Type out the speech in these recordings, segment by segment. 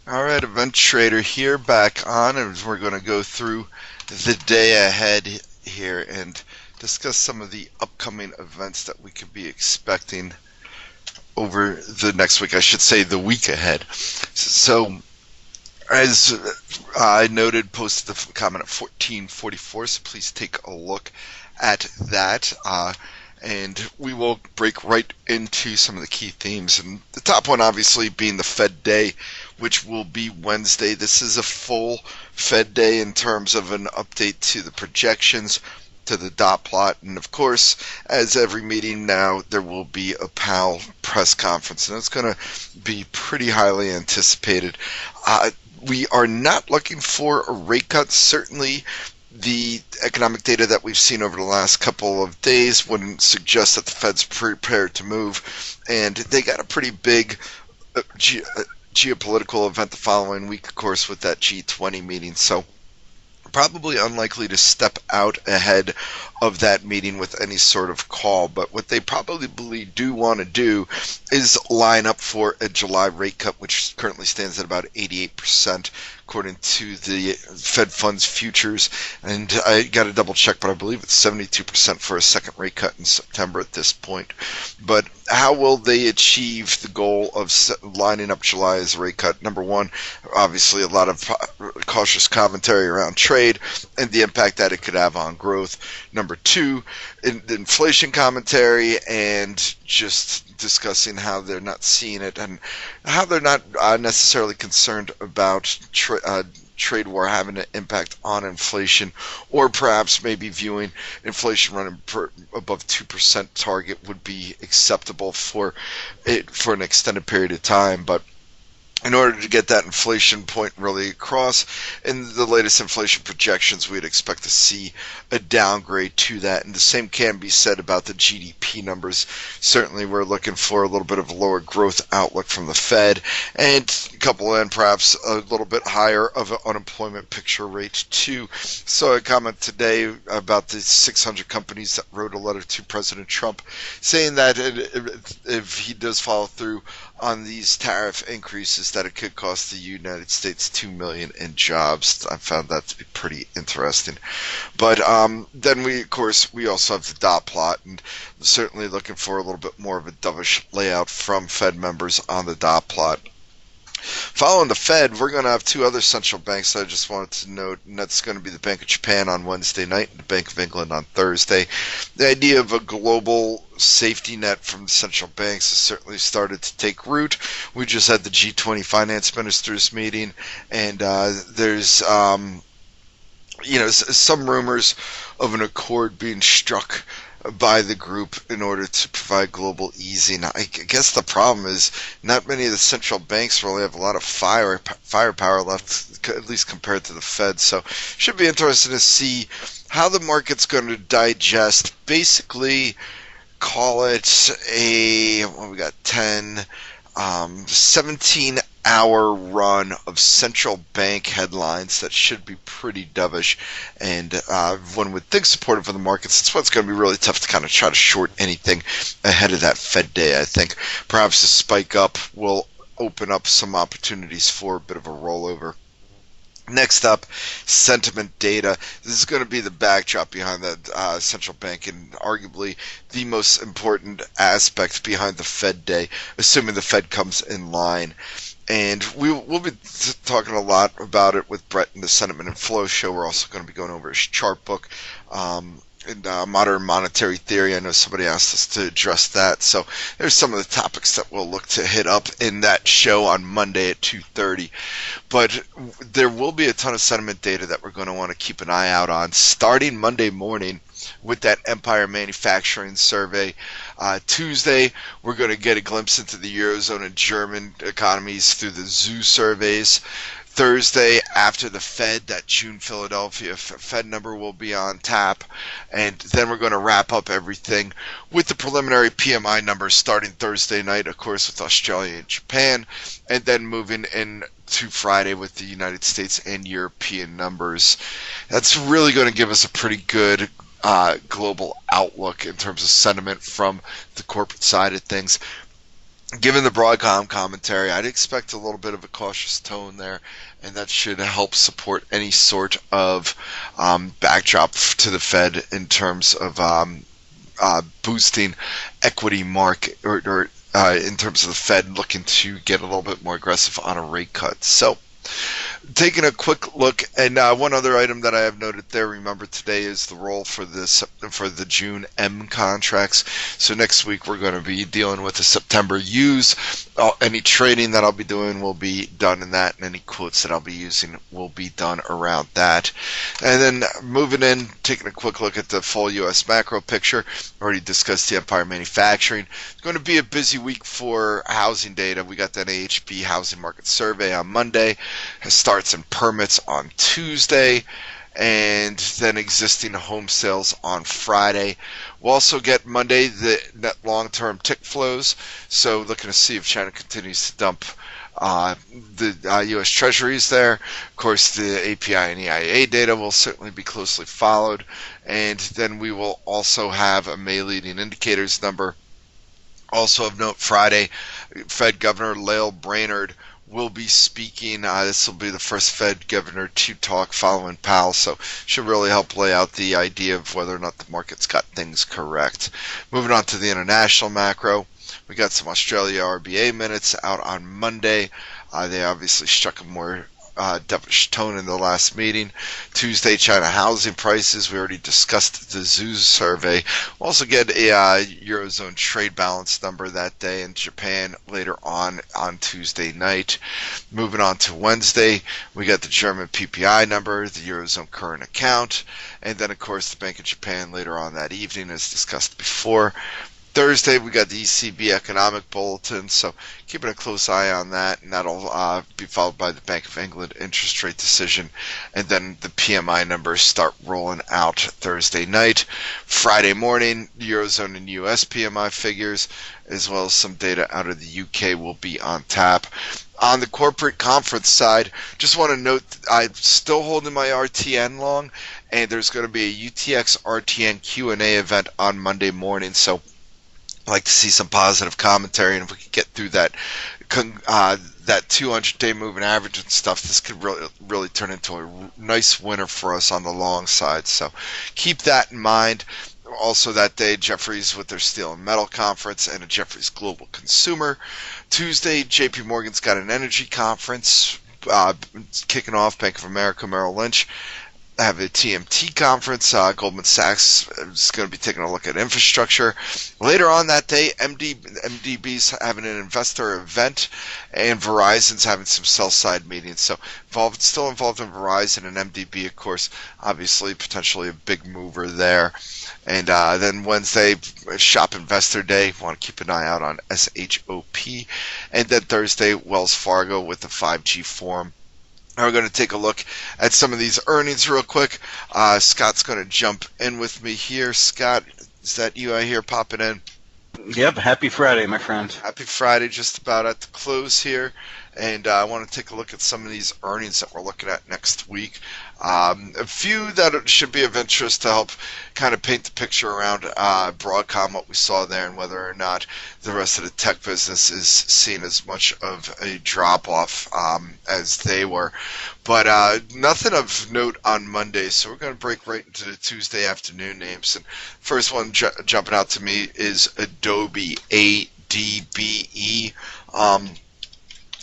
All right, Event Trader here, back on, and we're going to go through the day ahead here and discuss some of the upcoming events that we could be expecting over the next week. I should say the week ahead. So, as I noted, posted the comment at 1444, so please take a look at that. And we will break right into some of the key themes. And the top one, obviously, being the Fed day, which will be Wednesday. This is a full Fed day in terms of an update to the projections, to the dot plot, and of course, as every meeting now, there will be a Powell press conference, and it's going to be pretty highly anticipated. We are not looking for a rate cut. Certainly, the economic data that we've seen over the last couple of days wouldn't suggest that the Fed's prepared to move, and they got a pretty big geopolitical event the following week, of course, with that G20 meeting. So probably unlikely to step out ahead of that meeting with any sort of call. But what they probably do want to do is line up for a July rate cut, which currently stands at about 88%, according to the Fed funds futures. And I got to double check, but I believe it's 72% for a second rate cut in September at this point. But how will they achieve the goal of lining up July as a rate cut? Number one, obviously a lot of cautious commentary around trade and the impact that it could have on growth. Number two, the inflation commentary and just discussing how they're not seeing it and how they're not necessarily concerned about trade war having an impact on inflation, or perhaps maybe viewing inflation running above 2% target would be acceptable for an extended period of time. But in order to get that inflation point really across, in the latest inflation projections, we'd expect to see a downgrade to that. And the same can be said about the GDP numbers. Certainly, we're looking for a little bit of a lower growth outlook from the Fed, and couple in perhaps a little bit higher of an unemployment picture rate too. So a comment today about the 600 companies that wrote a letter to President Trump saying that if he does follow through on these tariff increases, that it could cost the United States 2 million in jobs. I found that to be pretty interesting. But then we also have the dot plot, and certainly looking for a little bit more of a dovish layout from Fed members on the dot plot. Following the Fed, we're going to have two other central banks that I just wanted to note, and that's going to be the Bank of Japan on Wednesday night and the Bank of England on Thursday. The idea of a global safety net from the central banks has certainly started to take root. We just had the G20 finance ministers meeting, and there's some rumors of an accord being struck by the group in order to provide global easing. I guess the problem is not many of the central banks really have a lot of firepower left, at least compared to the Fed. So should be interesting to see how the market's going to digest. Basically, call it we got 17-hour run of central bank headlines that should be pretty dovish, and one would think supportive of the markets. That's what's going to be really tough to kind of try to short anything ahead of that Fed day. I think perhaps the spike up will open up some opportunities for a bit of a rollover. Next up, sentiment data. This is going to be the backdrop behind the central bank, and arguably the most important aspect behind the Fed day, assuming the Fed comes in line. And we'll be talking a lot about it with Brett in the Sentiment and Flow show. We're also going to be going over his chart book. And modern monetary theory. I know somebody asked us to address that. So there's some of the topics that we'll look to hit up in that show on Monday at 2:30. But there will be a ton of sentiment data that we're going to want to keep an eye out on starting Monday morning with that Empire Manufacturing Survey. Tuesday, we're going to get a glimpse into the Eurozone and German economies through the ZOO surveys. Thursday, after the Fed, that June Philadelphia Fed number will be on tap. And then we're going to wrap up everything with the preliminary PMI numbers starting Thursday night, of course, with Australia and Japan, and then moving in to Friday with the United States and European numbers. That's really going to give us a pretty good global outlook in terms of sentiment from the corporate side of things. Given the Broadcom commentary, I'd expect a little bit of a cautious tone there, and that should help support any sort of backdrop to the Fed in terms of boosting equity market or in terms of the Fed looking to get a little bit more aggressive on a rate cut. So, taking a quick look, and one other item that I have noted there, remember today is the roll for the June M contracts. So next week we're going to be dealing with the September U's. Any trading that I'll be doing will be done in that, and any quotes that I'll be using will be done around that. And then moving in, taking a quick look at the full U.S. macro picture. Already discussed the Empire Manufacturing. It's going to be a busy week for housing data. We got that AHP housing market survey on Monday. Starts and permits on Tuesday, and then existing home sales on Friday. We'll also get Monday the net long-term tick flows, so looking to see if China continues to dump the U.S. Treasuries there. Of course, the API and EIA data will certainly be closely followed, and then we will also have a May leading indicators number. Also of note, Friday, Fed Governor Lael Brainerd will be speaking. This will be the first Fed governor to talk following Powell, so should really help lay out the idea of whether or not the market's got things correct. Moving on to the international macro, we got some Australia RBA minutes out on Monday. They obviously struck a more dovish tone in the last meeting. Tuesday, China housing prices. We already discussed the ZOOS survey. We'll also get a Eurozone trade balance number that day in Japan later on Tuesday night. Moving on to Wednesday, we got the German PPI number, the Eurozone current account, and then, of course, the Bank of Japan later on that evening, as discussed before. Thursday, we got the ECB economic bulletin, so keeping a close eye on that, and that'll be followed by the Bank of England interest rate decision, and then the PMI numbers start rolling out Thursday night. Friday morning, Eurozone and US PMI figures, as well as some data out of the UK will be on tap. On the corporate conference side, just want to note I'm still holding my RTN long, and there's going to be a UTX RTN Q&A event on Monday morning, so I'd like to see some positive commentary, and if we could get through that 200-day moving average and stuff, this could really turn into a nice winner for us on the long side. So keep that in mind. Also that day, Jefferies with their steel and metal conference and a Jefferies Global Consumer. Tuesday, JP Morgan's got an energy conference kicking off. Bank of America, Merrill Lynch have a TMT conference. Goldman Sachs is going to be taking a look at infrastructure. Later on that day, MDB's having an investor event, and Verizon's having some sell-side meetings. So still involved in Verizon and MDB, of course, obviously potentially a big mover there. And then Wednesday, Shop Investor Day. Want to keep an eye out on SHOP. And then Thursday, Wells Fargo with the 5G Forum. Now we're going to take a look at some of these earnings real quick. Scott's going to jump in with me here. Scott, is that you I hear popping in? Yep, happy Friday, my friend. Happy Friday, just about at the close here. And I want to take a look at some of these earnings that we're looking at next week. A few that should be of interest to help kind of paint the picture around Broadcom, what we saw there, and whether or not the rest of the tech business is seeing as much of a drop-off as they were. But nothing of note on Monday, so we're going to break right into the Tuesday afternoon names. And first one jumping out to me is Adobe, ADBE.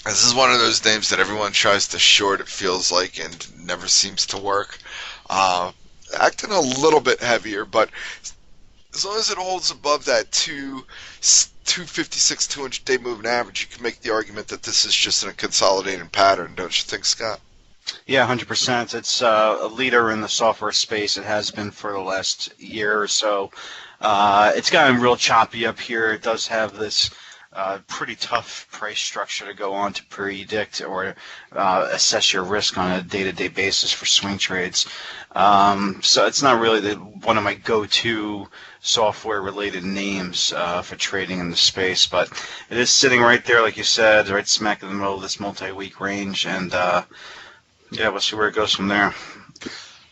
This is one of those names that everyone tries to short, it feels like, and never seems to work. Acting a little bit heavier, but as long as it holds above that 256 200-day moving average, you can make the argument that this is just a consolidating pattern, don't you think, Scott? Yeah, 100%. It's a leader in the software space. It has been for the last year or so. It's gotten real choppy up here. It does have this pretty tough price structure to go on to predict or assess your risk on a day-to-day basis for swing trades. So it's not really one of my go-to software-related names for trading in the space, but it is sitting right there, like you said, right smack in the middle of this multi-week range, and yeah, we'll see where it goes from there.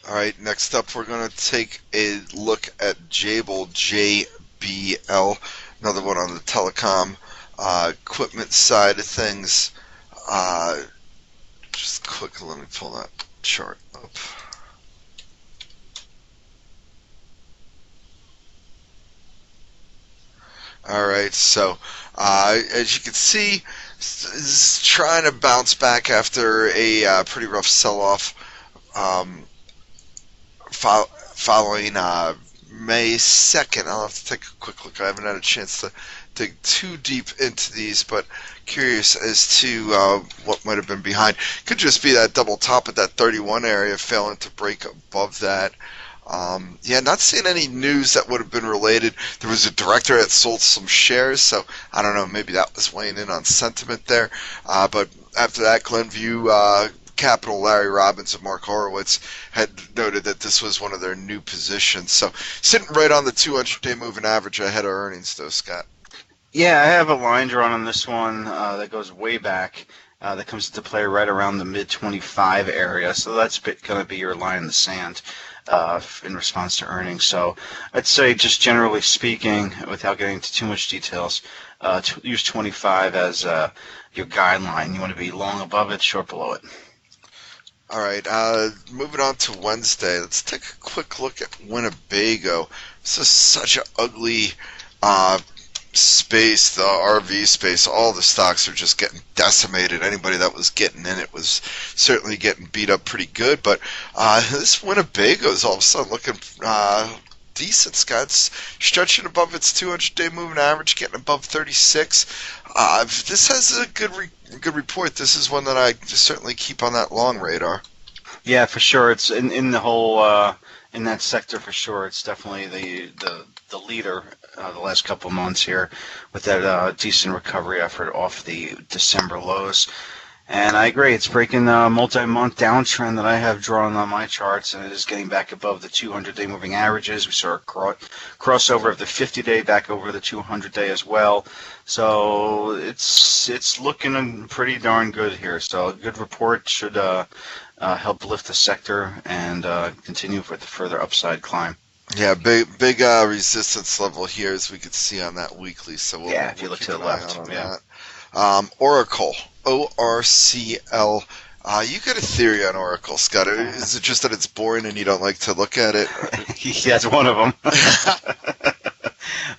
All right, next up we're going to take a look at Jabil, JBL, another one on the telecom equipment side of things. Just quickly, let me pull that chart up. All right, so as you can see, is trying to bounce back after a pretty rough sell-off following May 2nd. I'll have to take a quick look. I haven't had a chance to dig too deep into these, but curious as to what might have been behind. Could just be that double top at that 31 area, failing to break above that. Not seeing any news that would have been related. There was a director that sold some shares, so I don't know, maybe that was weighing in on sentiment there. But after that, Glenview Capital, Larry Robbins and Mark Horowitz had noted that this was one of their new positions. So sitting right on the 200-day moving average ahead of earnings, though, Scott. Yeah, I have a line drawn on this one that goes way back. That comes into play right around the mid-25 area, so that's going to be your line in the sand in response to earnings. So I'd say, just generally speaking, without getting into too much details, use 25 as your guideline. You want to be long above it, short below it. All right, moving on to Wednesday. Let's take a quick look at Winnebago. This is such an ugly space, the RV space. All the stocks are just getting decimated. Anybody that was getting in it was certainly getting beat up pretty good. But this Winnebago is all of a sudden looking decent. Scott's stretching above its 200-day moving average, getting above 36. This has a good report. This is one that I certainly keep on that long radar. Yeah, for sure. It's in the whole in that sector for sure. It's definitely the leader the last couple of months here with that decent recovery effort off the December lows. And I agree, it's breaking a multi-month downtrend that I have drawn on my charts, and it is getting back above the 200-day moving averages. We saw a crossover of the 50-day back over the 200-day as well. So it's looking pretty darn good here. So a good report should help lift the sector and continue with the further upside climb. Yeah, big resistance level here, as we could see on that weekly. So if you look to the left, Oracle, ORCL. You got a theory on Oracle, Scott? Is it just that it's boring and you don't like to look at it? That's one of them.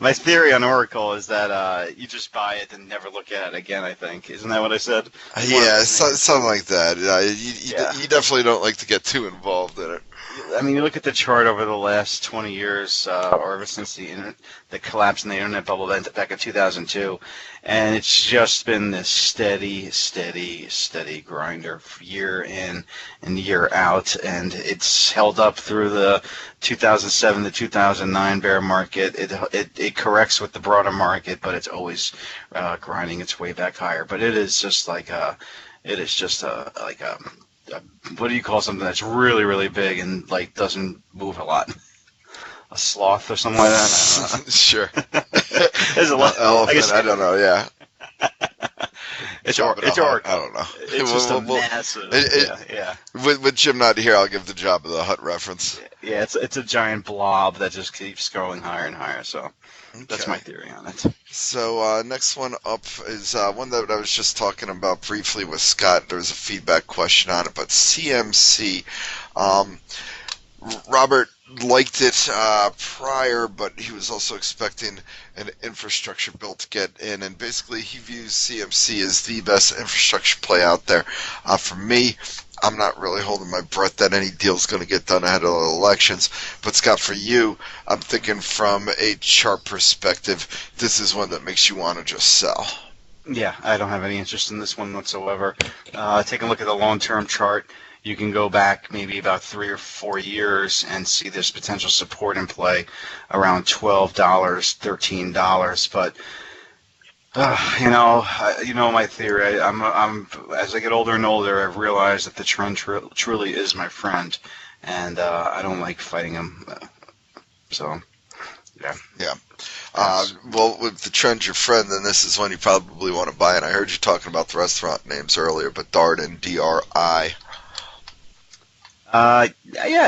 My theory on Oracle is that you just buy it and never look at it again, I think. Isn't that what I said? Yeah, something like that. You definitely don't like to get too involved in it. I mean, you look at the chart over the last 20 years, or ever since the collapse in the internet bubble back in 2002, and it's just been this steady grinder year in and year out, and it's held up through the 2007 to 2009 bear market. It corrects with the broader market, but it's always grinding its way back higher. But it is just like what do you call something that's really, really big and like doesn't move a lot? A sloth or something like that? I don't know. Sure. There's a lot. Elephant, I don't know, yeah. It's Oracle. I don't know. It's just a massive. Yeah. With Jim not here, I'll give the Job of the Hut reference. Yeah, it's a giant blob that just keeps growing higher and higher. So that's my theory on it. So next one up is one that I was just talking about briefly with Scott. There was a feedback question on it, but CMC. Robert liked it prior, but he was also expecting an infrastructure bill to get in, and basically he views CMC as the best infrastructure play out there. For me, I'm not really holding my breath that any deal's going to get done ahead of the elections, but Scott, for you, I'm thinking from a chart perspective, this is one that makes you want to just sell. Yeah, I don't have any interest in this one whatsoever. Take a look at the long-term chart. You can go back maybe about 3 or 4 years and see there's potential support in play around $12, $13. But you know my theory. I'm as I get older and older, I've realized that the trend truly is my friend, and I don't like fighting him. So, yeah. Yeah. Well, with the trend your friend, then this is one you probably want to buy. And I heard you talking about the restaurant names earlier, but Darden, DRI. Yeah,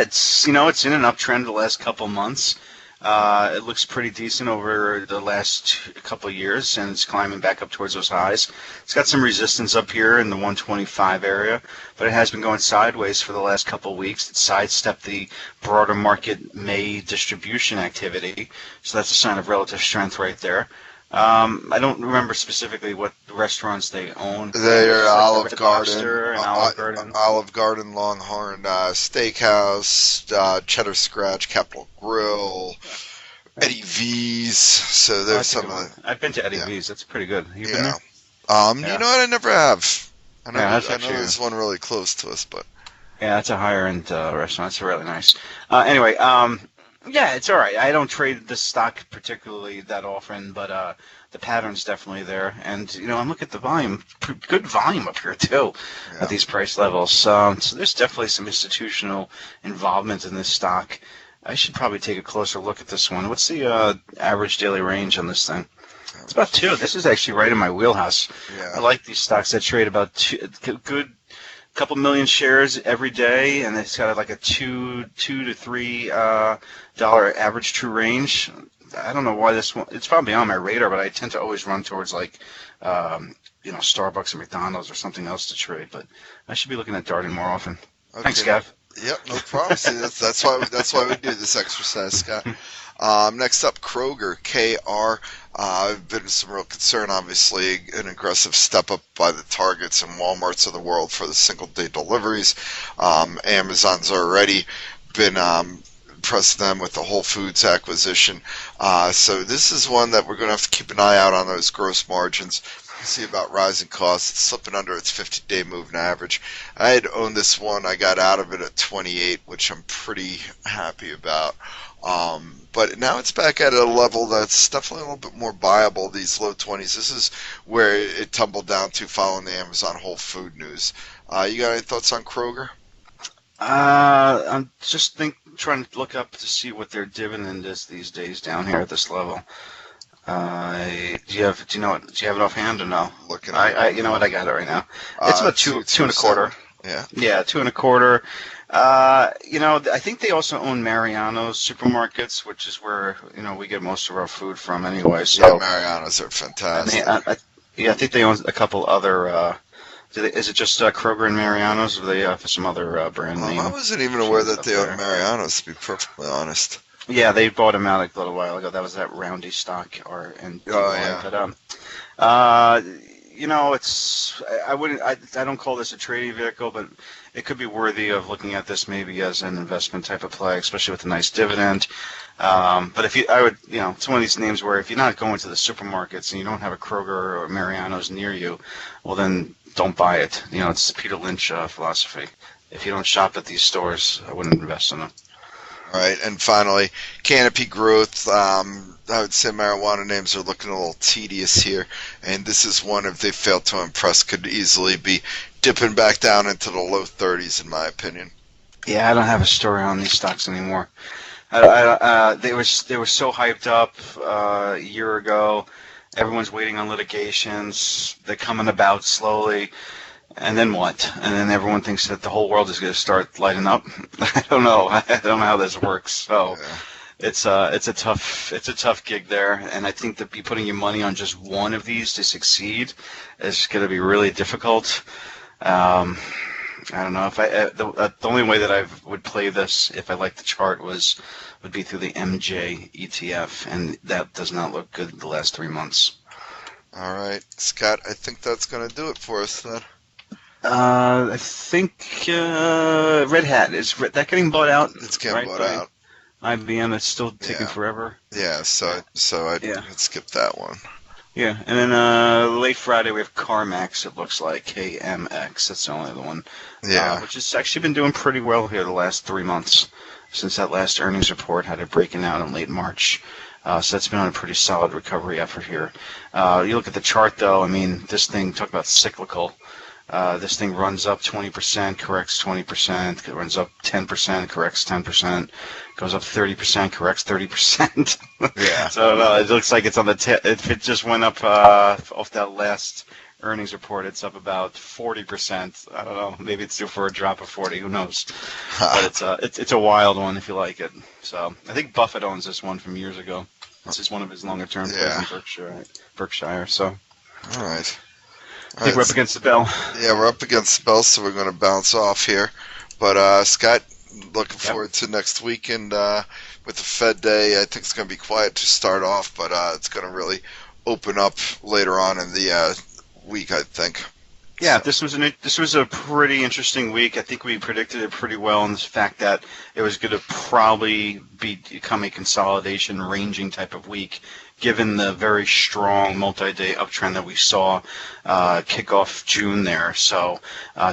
it's in an uptrend the last couple months. It looks pretty decent over the last couple of years, and it's climbing back up towards those highs. It's got some resistance up here in the 125 area, but it has been going sideways for the last couple of weeks. It sidestepped the broader market May distribution activity, so that's a sign of relative strength right there. I don't remember specifically what restaurants they own. They are Like Olive Garden, and Olive Garden. Olive Garden, Longhorn Steakhouse, Cheddar Scratch, Capitol Grill, Eddie V's. So there's some of the. I've been to Eddie yeah. V's. That's pretty good. You been Yeah. there? You know what? I never have. I know, Yeah, that's I know actually there's one really close to us, but yeah, it's a higher end restaurant. It's really nice. Anyway, yeah, it's all right. I don't trade this stock particularly that often, but the pattern's definitely there. And I'm looking at the volume, good volume up here too, yeah. at these price levels. So there's definitely some institutional involvement in this stock. I should probably take a closer look at this one. What's the average daily range on this thing? It's about 2. This is actually right in my wheelhouse. Yeah. I like these stocks that trade about 2, good couple million shares every day, and it's got like a $2 to $3 average true range. I don't know why this one. It's probably on my radar, but I tend to always run towards like Starbucks or McDonald's or something else to trade. But I should be looking at Darden more often. Okay. Thanks, Gav. Yep, no problem. See, that's why we do this exercise, Scott. Next up, Kroger, KR. Been some real concern, obviously, an aggressive step up by the Targets and Walmarts of the world for the single-day deliveries. Amazon's already been pressing them with the Whole Foods acquisition. So this is one that we're going to have to keep an eye out on those gross margins. See about rising costs. It's slipping under its 50-day moving average. I had owned this one. I got out of it at 28, which I'm pretty happy about. But now it's back at a level that's definitely a little bit more viable, these low 20s. This is where it tumbled down to following the Amazon Whole Food news. You got any thoughts on Kroger? I'm just trying to look up to see what their dividend is these days down here at this level. Do you have it offhand or no? Looking you know what? I got it right now. It's about two and a quarter. Yeah. Yeah, 2 and a quarter. I think they also own Mariano's supermarkets, which is where we get most of our food from anyway. So yeah, Mariano's are fantastic. I think they own a couple other. Is it just Kroger and Mariano's, or they for some other brand name? I wasn't even aware that they owned Mariano's, to be perfectly honest. Yeah, they bought him out a little while ago. That was that Roundy stock, yeah. But it's I don't call this a trading vehicle, but it could be worthy of looking at this maybe as an investment type of play, especially with a nice dividend. But it's one of these names where if you're not going to the supermarkets and you don't have a Kroger or Mariano's near you, well then don't buy it. It's the Peter Lynch philosophy. If you don't shop at these stores, I wouldn't invest in them. All right, and finally, Canopy Growth. I would say marijuana names are looking a little tedious here, and this is one, if they fail to impress, could easily be dipping back down into the low 30s, in my opinion. Yeah, I don't have a story on these stocks anymore. They were so hyped up a year ago. Everyone's waiting on litigations. They're coming about slowly. And then what? And then everyone thinks that the whole world is going to start lighting up. I don't know. I don't know how this works. So it's a tough gig there. And I think that putting your money on just one of these to succeed is going to be really difficult. I don't know if the only way that I would play this if I liked the chart would be through the MJ ETF, and that does not look good the last 3 months. All right, Scott. I think that's going to do it for us then. I think Red Hat is that getting bought out? It's getting bought out. IBM. It's still taking forever. Yeah, so I'd skip that one. Yeah, and then late Friday we have CarMax. It looks like KMX. That's the only other one. Yeah, which has actually been doing pretty well here the last 3 months since that last earnings report had it breaking out in late March. So that's been on a pretty solid recovery effort here. You look at the chart though. I mean, this thing, talk about cyclical. This thing runs up 20%, corrects 20%, it runs up 10%, corrects 10%, goes up 30%, corrects 30%. Yeah. So it looks like it's on the if it just went up off that last earnings report, it's up about 40%. I don't know, maybe it's due for a drop of 40. Who knows? But it's a wild one if you like it. So I think Buffett owns this one from years ago. This is one of his longer term plays in Berkshire. So All right. I think we're up against the bell. Yeah, we're up against the bell, so we're going to bounce off here. But Scott, looking forward to next week, and with the Fed Day, I think it's going to be quiet to start off, but it's going to really open up later on in the week, I think. Yeah, this was a pretty interesting week. I think we predicted it pretty well in the fact that it was going to probably become a consolidation ranging type of week, given the very strong multi-day uptrend that we saw kick off June there. So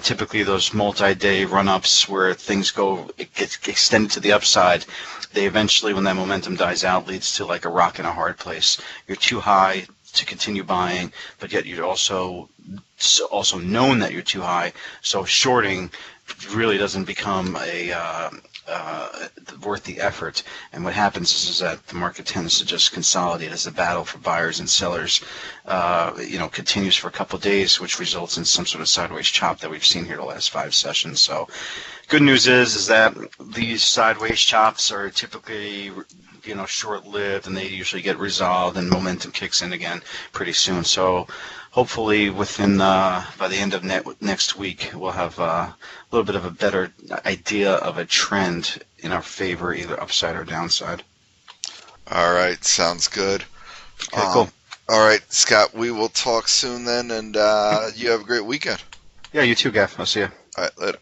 typically those multi-day run-ups where things it gets extended to the upside, they eventually, when that momentum dies out, leads to like a rock in a hard place. You're too high to continue buying, but yet you're also known that you're too high, so shorting really doesn't become worth the effort. And what happens is that the market tends to just consolidate as the battle for buyers and sellers continues for a couple of days, which results in some sort of sideways chop that we've seen here the last 5 sessions. So good news is that these sideways chops are typically short-lived, and they usually get resolved and momentum kicks in again pretty soon. So hopefully within by the end of next week, we'll have a little bit of a better idea of a trend in our favor, either upside or downside. All right, sounds good. Okay, cool. All right, Scott, we will talk soon then, and you have a great weekend. Yeah, you too, Gav. I'll see you. All right, later.